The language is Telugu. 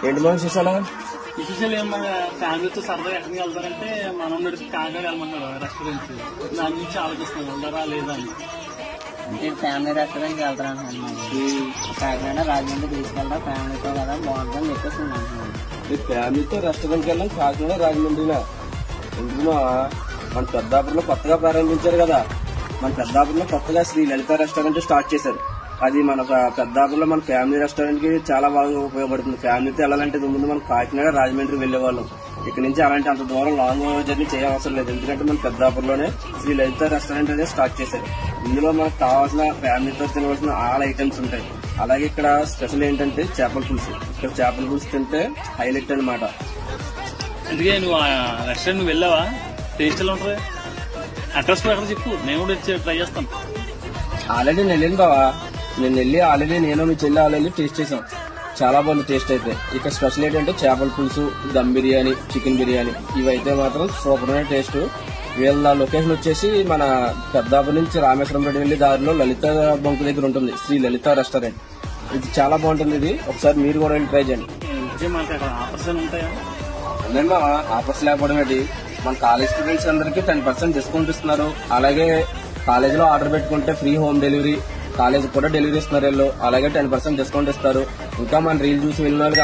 ఏంటి మనం విశేషాలు ఏం మన ఫ్యామిలీతో సరదాగా ఎక్కడికి వెళ్తారంటే మనం నడిపి కాకినాడ వెళ్ళమన్నాడు రెస్టారెంట్. దాని నుంచి ఆలోచిస్తున్నాం వెళ్తారా లేదా అని. అంటే ఫ్యామిలీ రెస్టారెంట్కి వెళ్తాను కాకినాడ రాజమండ్రి తీసుకెళ్తా ఫ్యామిలీతో కదా బాగుంటుందని చెప్పేసి ఫ్యామిలీతో రెస్టారెంట్కి వెళ్ళాం కాకినాడ రాజమండ్రినా ఎందుకు మన పెద్దాపురంలో కొత్తగా ప్రారంభించారు కదా. మన పెద్దాపురంలో కొత్తగా శ్రీ లలిత రెస్టారెంట్ స్టార్ట్ చేశారు. అది మన పెద్దాపురంలో మన ఫ్యామిలీ రెస్టారెంట్ కి చాలా బాగా ఉపయోగపడుతుంది. ఫ్యామిలీతో వెళ్ళాలంటే ముందు మనం కాకినాడ రాజమండ్రి వెళ్లేవాళ్ళం. ఇక్కడ నుంచి అలాంటి అంత దూరం లాంగ్ జర్నీ చేయవసరం లేదు. ఎందుకంటే మన పెద్దాపురంలోనే శ్రీ లలిత రెస్టారెంట్ అనేది స్టార్ట్ చేశారు. ఇందులో మనకు కావాల్సిన ఫ్యామిలీతో తినవలసిన ఆల్ ఐటమ్స్ ఉంటాయి. అలాగే ఇక్కడ స్పెషల్ ఏంటంటే చేపల పులుసు. ఇక్కడ చేపల పులుసు తింటే హైలైట్ అనమాట. అందుకే నువ్వు రెస్టారెంట్ వెళ్ళావా? టేస్ట్ ఎలా ఉంటుంది? అడ్రస్ కూడా ఎక్కడ చెప్పు, నేను కూడా ట్రై చేస్తాను. ఆల్రెడీ నేను వెళ్ళాను బావా. నేను వెళ్ళి ఆల్రెడీ నేను మీ చెల్లి ఆల్రెడీ టేస్ట్ చేసాం. చాలా బాగుంది టేస్ట్ అయితే. ఇక్కడ స్పెషల్ ఏంటంటే చేపల పులుసు, దమ్ బిర్యానీ, చికెన్ బిర్యానీ ఇవైతే మాత్రం సూపర్ అయిన టేస్ట్. వీళ్ళ లొకేషన్ వచ్చేసి మన పెద్దాపురం నుంచి రామేశ్వరం రెడ్డి వెళ్లి దారిలో లలిత బంకు దగ్గర ఉంటుంది శ్రీ లలిత రెస్టారెంట్. ఇది చాలా బాగుంటుంది. ఇది ఒకసారి మీరు కూడా వెళ్ళి ట్రై చేయండి. ఆఫర్స్ ఉంటాయా? ఉందండి ఆఫర్స్ లేకపోవడం ఏంటి, మన కాలేజ్ స్టూడెంట్స్ అందరికి 10% డిస్కౌంట్ ఇస్తున్నారు. అలాగే కాలేజ్ లో ఆర్డర్ పెట్టుకుంటే ఫ్రీ హోమ్ డెలివరీ, కాలేజ్ కూడా డెలివరీ ఇస్తున్నారు వీళ్ళు. అలాగే 10% డిస్కౌంట్ ఇస్తారు. ఇంకా మన రీల్ చూసి వెళ్ళిన వాళ్ళకి